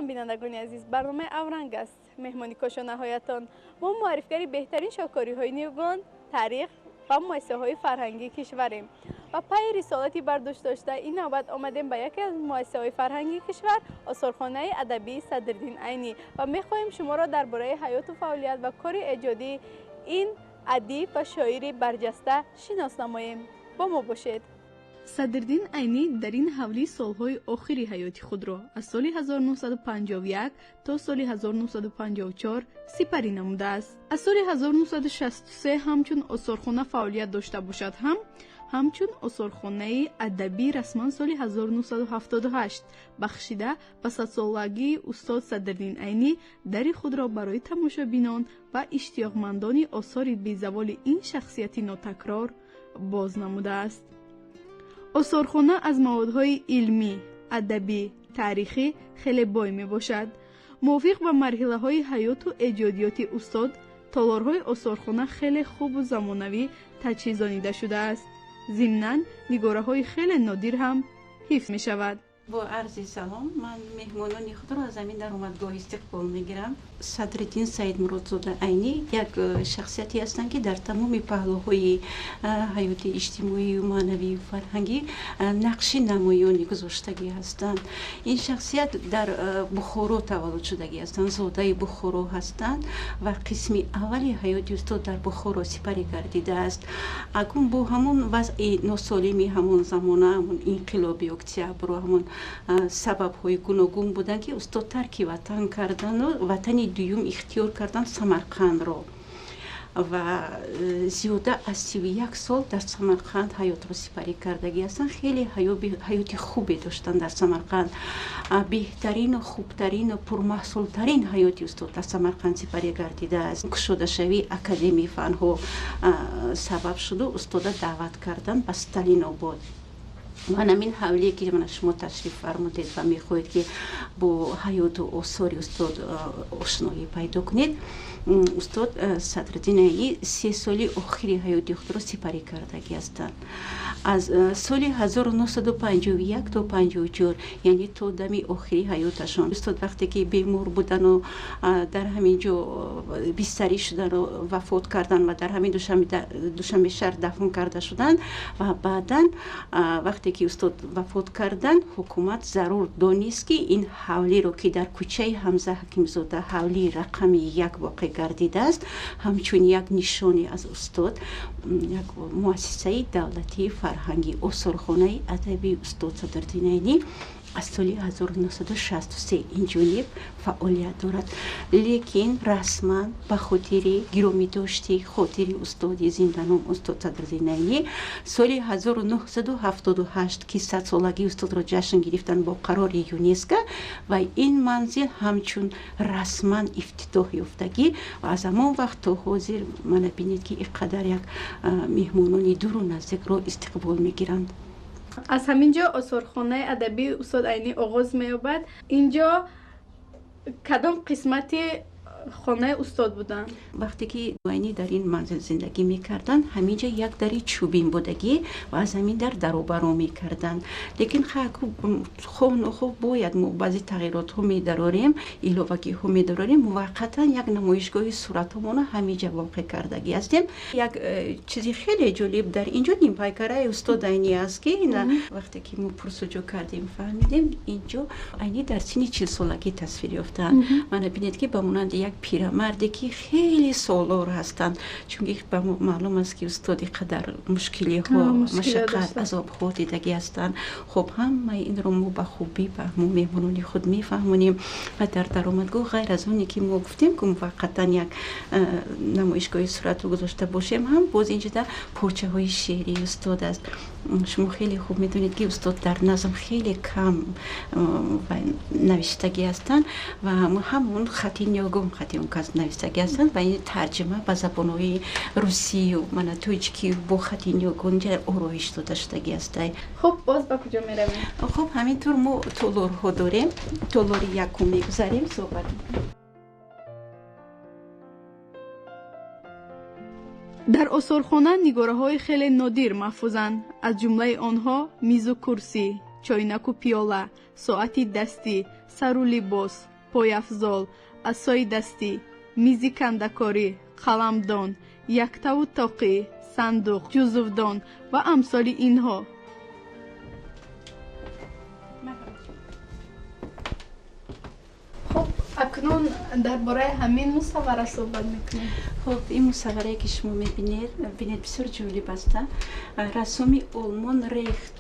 سلام بینندگان عزیز، برنامه авранг است. مهمانی کشانه‌هایتان ما معرفیگری بهترین شاهکاری‌های نیوگان، تاریخ و مؤسسه‌های فرهنگی کشوریم و پای رسالتی برداشت داشته این نوبت آمدیم به یکی از مؤسسه‌های فرهنگی کشور، آثارخانه ادبی صدرالدین عینی و می‌خواهیم شما را درباره حیات و فعالیت و کار ایجادی این ادیب و شاعری برجسته شناس نماییم. با ما باشید. صدرالدین عینی در این حولی سالهای آخری حیات خود را از سال 1951 تا سال 1954 سپری نموده است. از سال 1963 همچون آثارخانه فعالیت داشته باشد همچون آثارخانه ادبی رسما سال 1978 بخشیده به 100 سالگی استاد صدرالدین عینی در خود را برای تماشابینان و اشتیاقمندان آثار بی‌زوال این شخصیت ناتکرار باز نموده است. آثارخانه از موادهای علمی، ادبی، تاریخی خیلی بای می باشد. موافق به مرحله های حیات و ایجادیات استاد، تالارهای آثارخانه خیلی خوب و زمانوی تجهیزانیده شده است. ضمناً نگاره های خیلی نادر هم حفظ می شود. با عرض سلام، من مهمانان خود را از همین در اومدگاه استقبال میگیرم. صدریدین سید مرادزاده عینی یک شخصیتی هستند که در تمام پهلوهای حیات اجتماعی و معنوی و فرهنگی نقش نمایانی گذاشتگی هستند. این شخصیت در بخارا تولد شدگی هستند، زاده بخارا هستند و قسمی اولی حیات استاد در بخارا سپری گردیده است. اکنون با همون وضع ناسالمی همون زمانه، همون انقلاب اکتبر و همون سبب های گوناگون بودن که استاد ترک وطن کردن و وطن دوم اختیار کردن سمرقند را و زیاده از 31 سال در سمرقند حیات را سپری کردگی هستند. خیلی حیات خوبی داشتن در سمرقند. بهترین و خوبترین و پرمحصولترین حیات استاد در سمرقند سپری گردیده است. گشوده شوی اکادمی فن ها سبب شده استاد دعوت کردن به استالین آباد. من همین حولی که من شما تشریف فرمودید و میخواهید که با حیات و آثار استاد آشنایی پیدا کنید، استاد صدرالدین عینی 3 سالی آخری حیات خود را سپری کردگی هستند. از سال 1951 تا 54 یعنی تا دمی آخری حیاتشان استاد وقتی که بیمار بودن و در همین جا بستری شدن و وفات کردن و در همین دوشنبه شهر دفن کرده شدن و بعداً وقتی که استاد وفات کردن حکومت ضرور دانست که این حولی رو که در کوچه حمزه حکیمزاده حولی رقم 1 واقع گردیده است همچون یک نشانی از استاد، یک مؤسسه دولتی فرهنگی آثارخانه ادبی استاد صدرالدین عینی از سال 1963 این جانب فعالیت دارد، لیکن رسما به خاطر گرامی داشتی خاطر استاد زندانم استاد صدرالدین عینی سال 1978 که 100 سالگی استاد را جشن گرفتن با قرار یونسکو و این منزل همچون رسما افتتاح یافتگی و از همان وقت تا حاضر من بینید که اینقدر یک مهمانان دور و نزدیک را استقبال میگیرند. از همینجا آثارخانه ادبی استاد عینی آغاز می‌یابد. اینجا کدام قسمتی خانه استاد بودن؟ وقتی که عینی در این منزل زندگی میکردن همینجا یک دری چوبین بودگی و از همین در و برا میکردن، لیکن خوب باید ما بعضی تغییرات ها میداریم، ایلوگی ها میداریم. موقتا یک نمایشگاه صورتمون همینجا واقع کردگی هستیم. یک چیزی خیلی جالب در اینجا نیم پیکره استاد عینی است که وقتی که ما پرسجو کردیم فهمیدیم اینجا عینی در سن 40 سالگی تصویر یافتن. من ببینید که به مانند یک پیرمردی که خیلی سالار هستند، چون به معلوم است که استادی قدر مشکلی ها مشقت عذاب ها دیدگی هستند. خب همه این رو ما به خوبی به مهمونان خود میفهمونیم و در درآمدگاه غیر از اونی که ما گفتیم که موقتا یک نمایشگاه صورت رو گذاشته باشیم، هم باز اینجا در پارچه های شعری استاد است. شما خیلی خوب میدونید که استاد در نظم خیلی کم نوشتگی هستند و همون خطی نیاگم خطی اون کس نوشتگی هستند و این ترجمه به زبانهای روسی و مناتویچکی با خطی نیاگم آرایش داده شدگی است. خب باز با کجا میرویم؟ خب همینطور ما تالارها داریم. تالار یکم میگذاریم صحبت میکنیم. در آثارخانه نگاره‌های خیلی نادر محفوظند. از جمله آنها میز و کرسی، چاینک و پیاله، ساعت دستی، سر و لباس، пойафзол, асои дастӣ, мизи кандакорӣ, қаламдон, яктаву тоқӣ, сандуқ, ҷузвдон ва амсоли инҳо. хуб, акнун дар бораи ҳамин мусаввара суҳбат мекунем. хуб, ин мусавварае ки шумо мебинед бисёр ҷолиб аст. расоми олмон рехт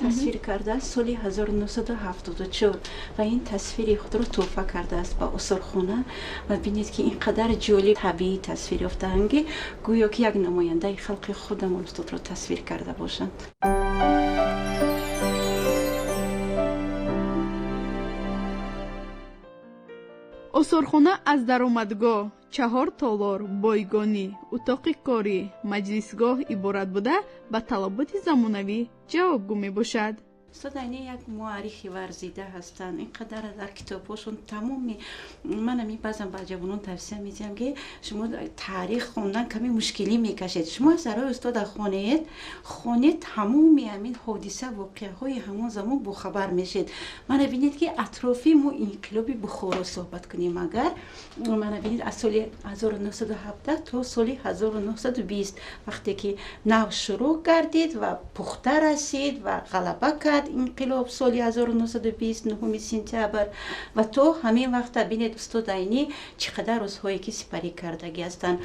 тасвир кардааст соли 1974 ва ин тасвири худро тӯҳфа кардааст ба осорхона ва бинед ки ин қадар ҷолиб табиӣ тасвир ёфтаанд ки гӯё ки як намояндаи халқи худамон устодро тасвир карда бошанд. осорхона аз даромадгоҳ 4 толор, бойгонӣ, утоқи корӣ, маҷлисгоҳ иборат буда ба талаботи замонавӣ ҷавобгӯ мебошад. Устод Айнӣ як муаррихи варзида ҳастанд. ин қадар дар китобҳошон тамоми манам баъзан ба ҷавонон тавсия медиҳам ки шумо таърих хондан каме мушкилӣ мекашед. шумо аз сарои устода хонед тамоми ҳамин ҳодиса воқеаҳои ҳамон замон бохабар мешед. мана бинед ки атрофи мо инқилоби Бухоро суҳбат кунем. агар мана бинед аз соли 1917 то соли 1920 вақте ки нав шурӯъ гардид ва пухта расид ва ғалаба кард инқилоб соли 1920 9 сентябр ва то ҳамин вақта бинед устод Айнӣ чӣ қадар рӯзҳое ки сипарӣ кардагӣ ҳастанд.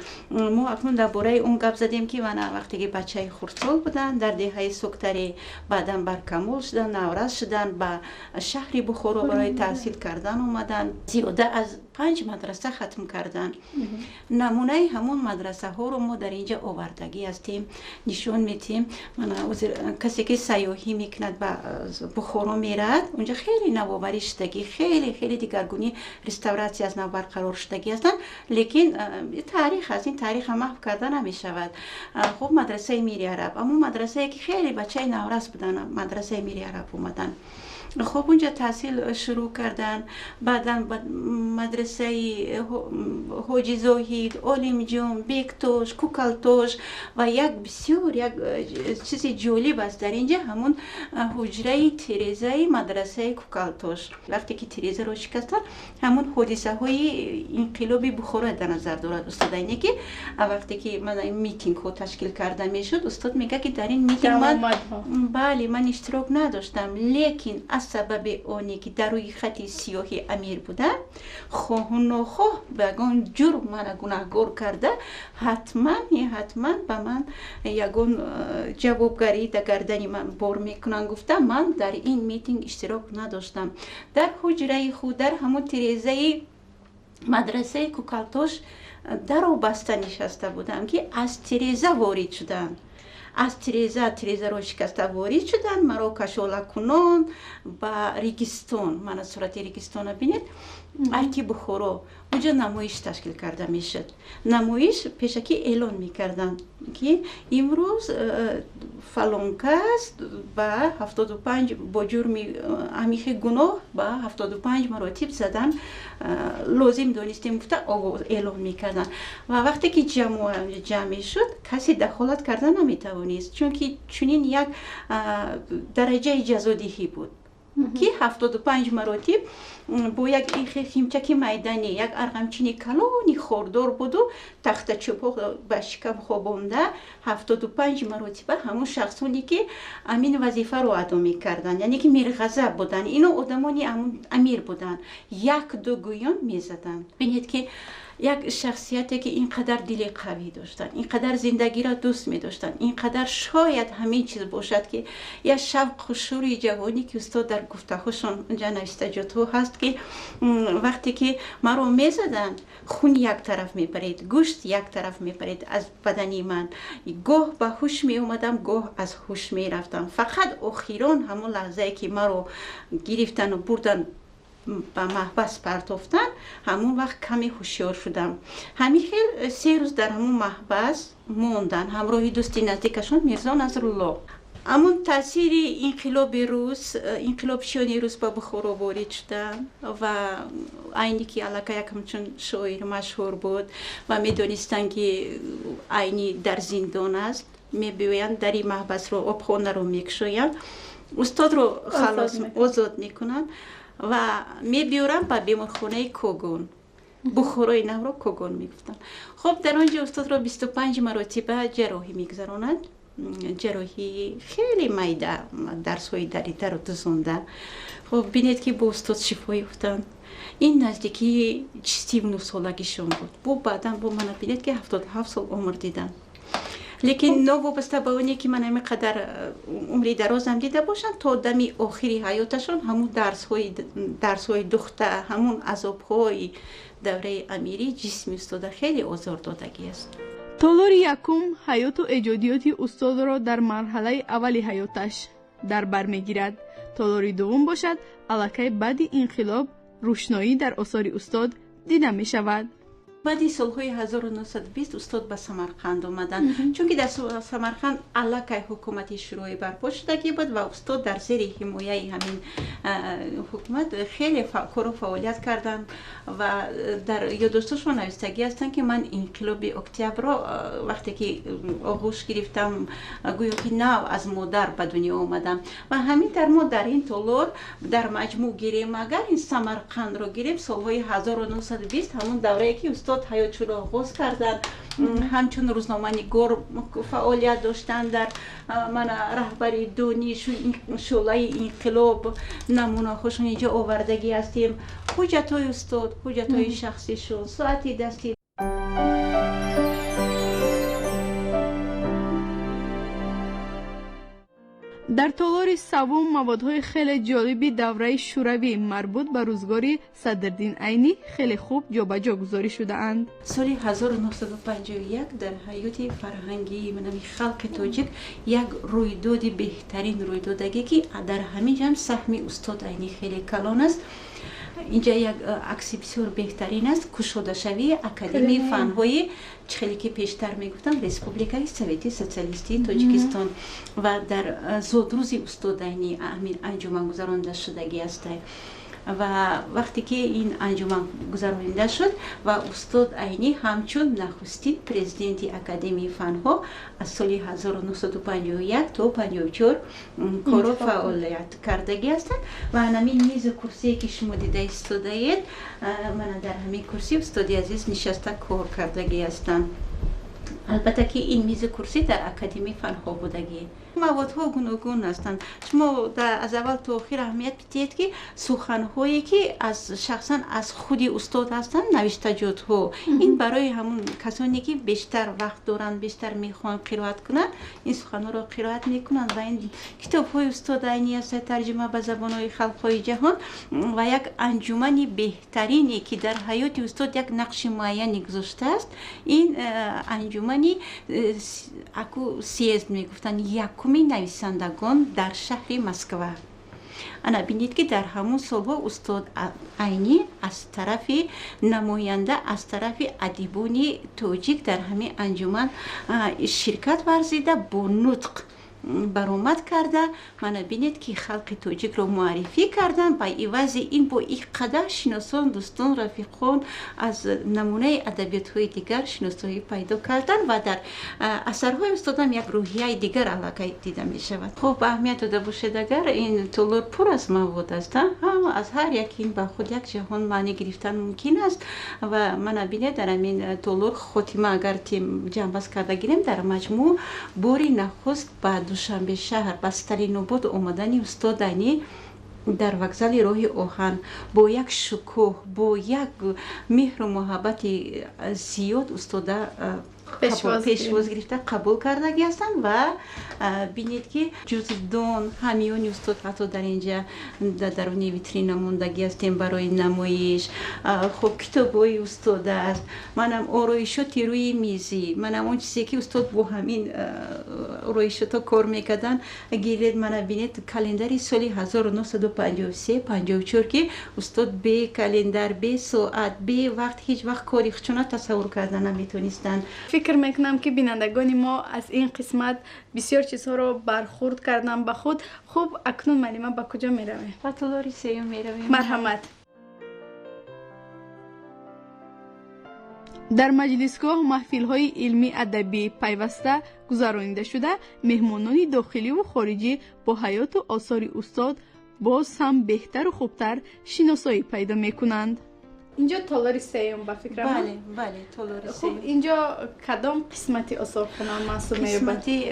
мо акнун дар бораи он гап задем ки мана вақте ки бачаи хурдсол буданд дар деҳаи соктарӣ баъдан баркамол шуданд, наврас шуданд, ба шаҳри Бухоро барои таҳсил кардан омаданд. зиёда аз 5 мадраса хатм карданд. намунаи ҳамон мадрасаҳоро мо дар инҷа овардагӣ ҳастем, нишон медиҳем. мана касе ки сайёҳӣ мекунад ба Бухоро мерад, унҷа хеле навоварӣ шудагӣ, хеле дигаргунӣ реставратсия аз нав барқарор шудагӣ ҳастанд. лекин таърих аст, ин таъриха маҳв карда намешавад. хуб, мадрасаи Мири Араб, аммо мадрасае ки хеле бачаи наврас буданд, мадрасаи Мири Араб омаданд. хуб, унҷа таҳсил шурӯъ карданд. баъдан ба мадрасаи ҳоҷи Зоҳид, Олимҷон, Бектош, Кукалтош ва як бисёр як чизи ҷолиб аст дар инҷа, ҳамон ҳуҷраи тирезаи мадрасаи Кукалтош. вақте ки тирезаро шикастанд, ҳамон ҳодисаҳои инқилоби Бухоро дар назар дорад устод Айнӣ ки вақте ки митингҳо ташкил карда мешуд, устод мегӯяд ки дар ин митинг ман иштирок надоштам, лекин аз сабаби оне ки дар рӯи хати сиёҳи амир будам, хоҳу нохоҳ ба ягон ҷурм мана гунаҳгор карда, ҳатман ба ман ягон ҷавобгарӣ да гардани ман бор мекунанд. гуфта ман дар ин митинг иштирок надоштам. дар ҳуҷраи худ дар ҳамон тирезаи мадрасаи Кукалтош даро баста нишаста будам ки аз тиреза ворид шуданд. аз тирезаро шикаста ворид шуданд, маро кашолакунон ба Регистон, мана сурати Регистона бинед, арки Бухоро. унҷа намоиш ташкил карда мешуд. намоиш пешакӣ эълон мекарданд ки имрӯз фалон кас ба 75 бо ҷурми амихи гуноҳ ба 75 маротиб задан лозим донистем гуфта оғоз эълон мекарданд. ва вақте ки ҷамъ мешуд, касе дахолат карда наметавонист, чунки чунин як дараҷаи ҷазодиҳӣ буд ки 75 маротиб бо як химчаки майданӣ, як арғамчини калони хордор буду тахтачӯбҳо ба шикам хобонда 75 маротиба ҳамон шахсоне ки амин вазифаро адо мекарданд, яъне ки мирғазаб буданд, ино одамони амир буданд, як ду гӯён мезаданд. бинед ки як шахсияте ки ин қадар дили қавӣ доштанд, ин қадар зиндагиро дӯст медоштанд, ин қадар шояд ҳамин чиз бошад ки як шавқу шӯри ҷавонӣ ки устод дар гуфтаҳошон ҷа навистаҷотҳо ҳаст ки вақте ки маро мезаданд, хун як тараф мепарид, гӯшт як тараф мепарид аз бадани ман. гоҳ ба ҳуш меомадам, гоҳ аз ҳуш мерафтам. фақат охирон ҳамон лаҳзае ки маро гирифтану бурданд ба маҳбас партофтан, ҳамон вақт каме ҳушёр шудам. ҳамин хел 3 рӯз дар ҳамон маҳбас монданд ҳамроҳи дӯсти наздикашон Мирзо Назрулло. амон таъсири инқилобшиёни рус ба Бухоро ворид шуданд ва Айнӣ ки аллакай як ҳамчун шоир машҳур буд ва медонистанд ки Айнӣ дар зиндон аст, мебиёянд дари маҳбасро обхонаро мекушоянд, устодро халос озод мекунанд. و میبیورم به بیمارخانه کوگون. بخورای نو را کوگون میگفتن. خب در آنجا استاد را 25 مرتبه جراحی میگذراند. جراحی خیلی میده، درس های دریده رو تزونده. خب بینید که با استاد شفا یافتند. این نزدیکی 39 سالگیشون بود. با بعدا با من بینید که 77 سال عمر دیدن. لیکن نوابسته به اونی که من همینقدر عمری درازم دیده باشن، تا دمی آخری حیاتشون همون درس های دخته، همون عذاب‌های دوره امیری جسمی استاد خیلی آزار دادگی است. طلور یکم حیات و ایجادیات استاد را در مرحله اولی حیاتش در بر میگیرد. طلور دوم باشد الکی بعد انقلاب روشنایی در آثار استاد دیده می شود. بعد سالهای 1920 استاد به سمرقند آمدن، چون که در سمرقند الکی حکومتی شروعی برپا شدگی بود و استاد در زیر حمایه همین حکومت خیلی کار و فعالیت کردن و در یادداشتشون نوشتگی هستن که من انقلاب اکتبر را وقتی که آغوش گرفتم گویا که نو از مادر به دنیا آمدم و همین در ما در این طلور در مجموع گیریم. اگر این سمرقند را گیریم سالهای 1920 همون دوره که استاد حیاتشون را آغاز کردن، همچون روزنامه نگار فعالیت داشتن، در من رهبری دونی شعله انقلاب نمونه خوشون اینجا آوردگی هستیم. حجت های استاد، حجت های شخصیشون، ساعتی دستی. در طلور سوم موادهای خیلی جالبی دوره شوروی مربوط به روزگار صدرالدین عینی خیلی خوب جابجا گذاری شده اند. سال 1951 در حیات فرهنگی منمی خلق تاجیک یک رویداد بهترین رویدادی که در همین جمع سهم استاد عینی خیلی کلان است. اینجا یک اکسیبسیون بهترین است، کشوده شوی اکادمی فن‌های چخیلی که پیشتر میگفتن ریسپوبلیکای سوویتی سوسیالیستی تاجیکستان و در زودروزی استاد عینی همین انجمن گذرانده شدگی است. و وقتی که این انجمن گذرانده شد و استاد عینی همچون نخستین پرزیدنت اکادمی فن‌ها از سال 1951 تا 54 کار و فعالیت کردگی هستند و همین میز کرسی که شما دیده استادید، من در همین کرسی استاد عزیز نشسته کار کردگی هستند. البته که این میز کرسی در اکادمی فن‌ها بودگی. موادها گوناگون هستند. شما از اول تا آخر اهمیت بدید که سخن‌هایی که از شخصا از خودی استاد هستند، نوشتجات‌ها، این برای همون کسانی که بیشتر وقت دارند، بیشتر میخوان قرائت کنند، این سخن‌ها را قرائت میکنند و این کتاب‌های استاد عینی است ترجمه به زبان‌های خلق‌های جهان و یک انجمن بهترینی که در حیات استاد یک نقش معینی گذاشته است. این انجمنی اکو سیزد میگفتن یکمی نویسندگان در شهر مسکو. انا بینید که در همون سالها استاد عینی از طرف نماینده، از طرف ادیبان تاجیک در همین انجمن شرکت ورزیده، با نطق برآمد کرده. من بینید که خلق تاجیک رو معرفی کردن و عوض این با این قدر شناسان، دوستان، رفیقان از نمونه ادبیات های دیگر شناسایی پیدا کردن و در اثرهای استادم یک روحیه دیگر علاقه دیده می شود. خب اهمیت داده باشد اگر این طلور پر از مواد است، هم از هر یک این با خود یک جهان معنی گرفتن ممکن است و من بینید در این طلور خاتمه اگر تیم جنبش کرده گیریم در مجموع باری نخست بعد دوشنبه شهر بستری نوبود اومدن استاد عینی در وکزل راه آهن با یک شکوه، با یک مهر و محبت زیاد استاد پیشواز گرفته قبول کردگی هستند و بینید که جزدان همیون استاد حتی در اینجا در اون ویترین موندگی هستیم برای نمایش. خب کتابای استاد است، منم آرایشاتی روی میزی، منم اون چیزی که استاد با همین آرایشاتا کار میکردن گیرید. من بینید کلندری سالی 1953 54 که استاد به کلندر، به ساعت، به وقت هیچ وقت کاری خودشون تصور کردن نمیتونستن. فکر میکنم که بینندگان ما از این قسمت بسیار چیزها رو برخورد کردن به خود. خب اکنون معلم با کجا میرویم؟ با طلور سیوم میرویم. مرحمت. در مجلسگاه محفل‌های علمی ادبی پیوسته گذرانیده شده، مهمانان داخلی و خارجی با حیات و آثار استاد باز هم بهتر و خوبتر شناسایی پیدا میکنند. اینجا تالار سیوم با فکر من؟ بله تالار خب سیوم. اینجا کدام قسمتی آثارخانه محسوب می‌یابد؟ قسمتی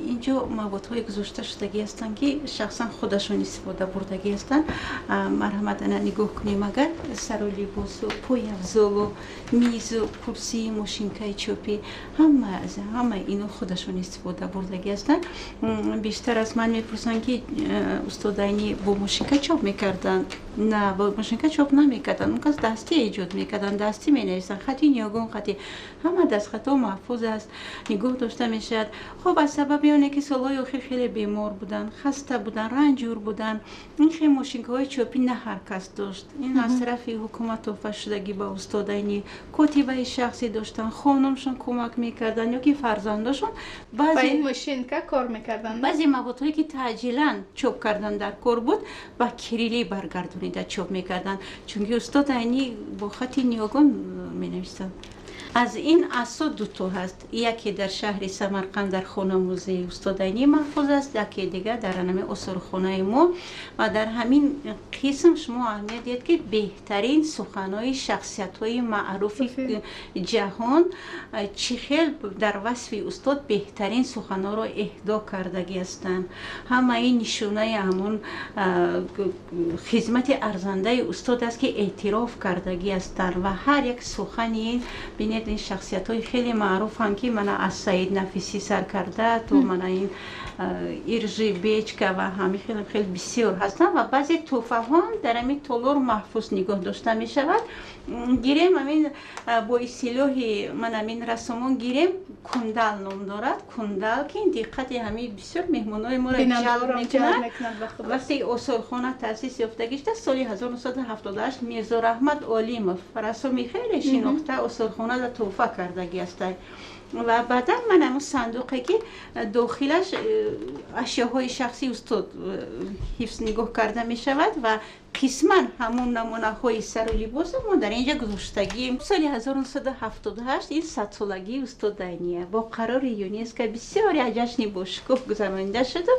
اینجا موادهای گذاشته شدگی هستند که شخصا خودشون استفاده بردگی هستند. مرحمت انا نگاه کنیم اگر سر و لباس و پای افزال و میز و کرسی ماشینکای چوبی همه اینو خودشون استفاده بردگی هستند. بیشتر از من میپرسن که استاد عینی با ماشینکای چوب میکردن؟ نه، با ماشینکای چوب نمیکردن، اون کس دستی ایجاد میکردن، دستی مینویسن، خطی نیاگون خطی، همه دست خطا محفوظ است، نگاه داشته میشد. خب از سبب اینه که سالهای اخیر خیلی بیمار بودن، خسته بودن، رنجور بودن، این خیلی ماشینکای چوبی نه هر کس داشت. این از طرف حکومت توفیق شدگی با استاد عینی کتیبه شخصی داشتن، خانمشون کمک میکردن یا که فرزنداشون با این ماشینکا کار میکردن. بعضی موادهایی که تعجیلا چوب کردن در کار بود با کریلی برگردونیده چوب میکردن، چون که استاد عینی با خط نیاگون مینویسن. از این اساس دو تا هست، یکی در شهر سمرقند در خانه موزه استاد عینی محفوظ است، یکی دیگه در نام آثارخانه ما. و در همین قسم شما اهمیت دید که بهترین سخنهای شخصیت‌های معروف جهان چه خیلی در وصف استاد بهترین سخنها را اهدا کردگی هستند. همه این نشونه همون خدمت ارزنده استاد است که اعتراف کردگی هستند و هر یک سخنی بینید این شخصیت های خیلی معروف هم که من از سید نفیسی سر کرده تو من این ایرژی بیچکه و همین خیلی بسیار هستن و بعضی توفه هم در همین تالار محفوظ نگاه داشته می شود. گیریم همین با اصطلاح من همین رسومان گیریم کندل نام دارد. کندل که این دقت همین بسیار مهمانای ما را جلب میکنند. وقتی آثارخانه تاسیس یافتگی شده سال 1978 میرزا رحمت علیموف رسومی خیلی شناخته آثارخانه را توفیق کردگی است. و بعدا من همون صندوقی که داخلش اشیاهای شخصی استاد حفظ نگاه کرده می شود و قسما همون نمونه های سر و لباس ما در اینجا گذاشتگیم. سال 1978 این 100 سالگی استاد عینیه با قرار یونسکو بسیاری جشن باشکوه گذرانده شد و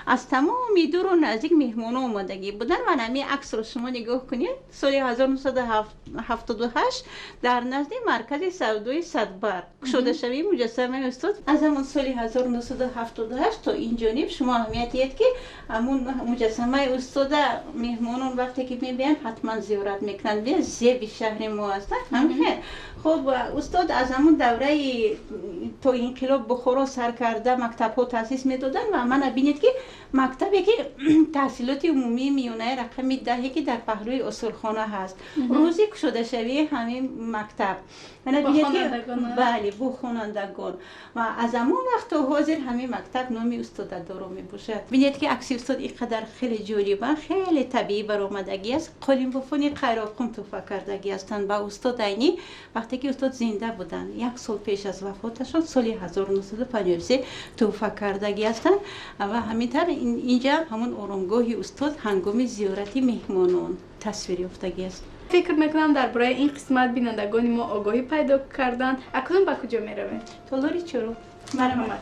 از تمام دور و نزدیک مهمانا اومدگی بودن و همین عکس رو شما نگاه کنید. سال 1978 در نزد مرکز سودای صدبر شده شوی مجسمه استاد. از همون سال 1978 تا این جانب شما اهمیت دید که همون مجسمه استاد مهمانان وقتی که میبینن حتما زیارت میکنن. بیا زیب شهر ما هستن همین. خب استاد از همون دوره تا انقلاب بخارا سر کرده مکتب ها تاسیس میدادن و من بینید که مکتبی که تحصیلات عمومی میونه رقم 10 که در پهلوی آثارخانه هست روزی شده شوی همین مکتب من بینید که بله با خوانندگان و از همون وقت حاضر همین مکتب نامی استاد دارو میباشد. بینید که عکس استاد اینقدر خیلی جالبه خیلی طبیعی برآمدگی است. قالین بافونی قیراقم توفیق کردگی هستند با استاد عینی وقتی که استاد زنده بودن. یک سال پیش از وفاتشان سال 1953 توفیق کردگی هستند و همینطور اینجا همون آرامگاه استاد هنگام زیارت مهمانان تصویر یافتگی است. فکر میکنم درباره این قسمت بینندگان ما آگاهی پیدا کردن. اکنون به کجا میرویم؟ تالاری چرا؟ مرحمت.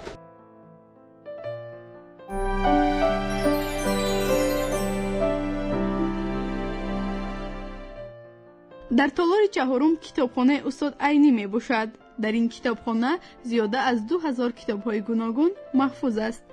در تالار چهارم کتابخانه استاد عینی می باشد. در این کتابخانه زیاده از 2000 کتاب‌های گوناگون محفوظ است.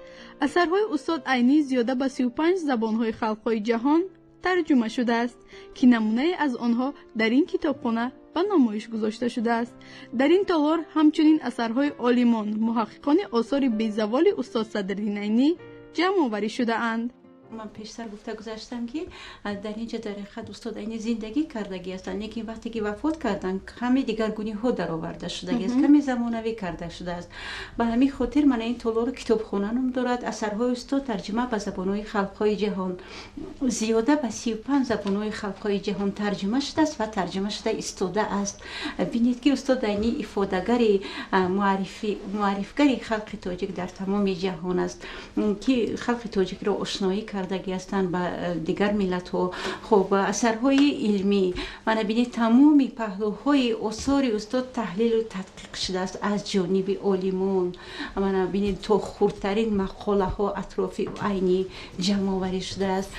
اثرهای استاد عینی زیاده به 35 زبان‌های خلق‌های جهان ترجمه شده است که نمونه از آنها در این کتابخانه به نمایش گذاشته شده است. در این تالار همچنین اثرهای عالمان محققان آثار بی‌زوال استاد صدریدین عینی جمع آوری شده اند. من پیشتر گفته گذاشتم که در اینجا در حقیقت استاد عینی زندگی کردگی هستند، لیکن وقتی که وفات کردن کمی دیگرگونی ها در آورده شده است، کمی زمانوی کرده شده است. به همین خاطر من این تالار کتابخانه نام دارد. اثرهای استاد ترجمه به زبان‌های خلق‌های جهان زیاده به 35 زبان‌های خلق‌های جهان ترجمه شده است و ترجمه شده ایستاده است. ببینید که استاد عینی افاده‌گر معرفی‌گر خلق تاجیک در تمام جهان است که خلق تاجیک را آشنایی کردگی هستند به دیگر ملت ها. خب اثرهای علمی من بینید تمامی پهلوهای آثار استاد تحلیل و تدقیق شده است از جانب عالمان. من بینید تا خردترین مقاله ها اطراف عینی جمع آوری شده است.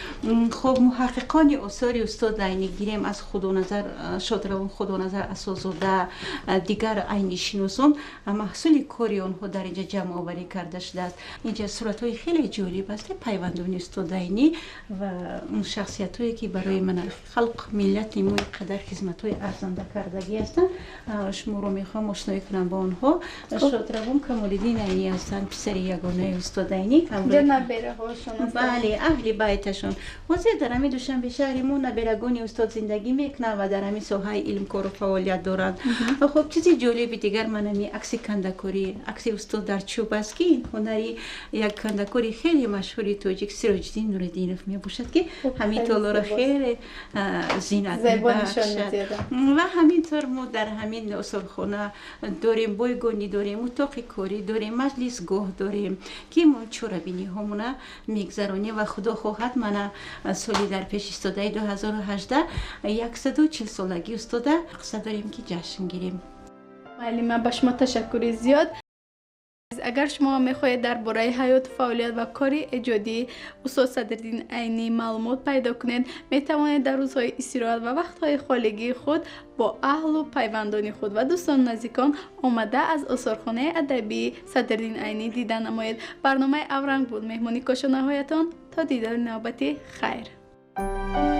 خب محققان آثار استاد عینی گیریم از خدانظر شادروان خدانظر اساس‌زاده دیگر عینی شناسان محصول کاری آنها در اینجا جمع آوری کرده شده است. اینجا صورت‌های خیلی جالب است پیوندون استاد عینی و اون شخصیت‌هایی که برای من خلق ملت ما قدر خدمت‌های ارزنده کردگی هستند. شما رو میخوام آشنایی کنم با آنها. شادروان کمال‌الدین عینی هستند، پسر یگانه استاد عینی. نبره هاشون بله، اهل بیتشون. واسه در همین دوشنبه شهر ما نبرگانی استاد زندگی میکنه و در همین ساحه علم کار و فعالیت دارند. خب چیزی جالب دیگر من می عکس کندکاری، عکس استاد در چوب است که این هنری یک کندکاری خیلی مشهوری تاجیک سراجدین نوردینوف می باشد که همین طالار خیلی زینت میبخشد. و همینطور ما در همین اصولخانه داریم بایگانی، داریم اتاق کاری، داریم مجلس گاه داریم که ما چوربینی همونه میگذرانیم و خدا خواهد من سالی در پیش استاده 2018 140 سالگی استاده قصد داریم که جشن گیریم. معلم با شما تشکر زیاد. اگر شما میخواهید درباره حیات، فعالیت و کار ایجادی استاد صدرالدین عینی معلومات پیدا کنید، میتوانید در روزهای استراحت و وقتهای خالگی خود با اهل و پیوندان خود و دوستان نزدیکان آمده از آثارخانه ادبی صدرالدین عینی دیدن نمایید. برنامه اورنگ بود. مهمانی کاشانه‌هایتان تا دیدار نوبتی خیر.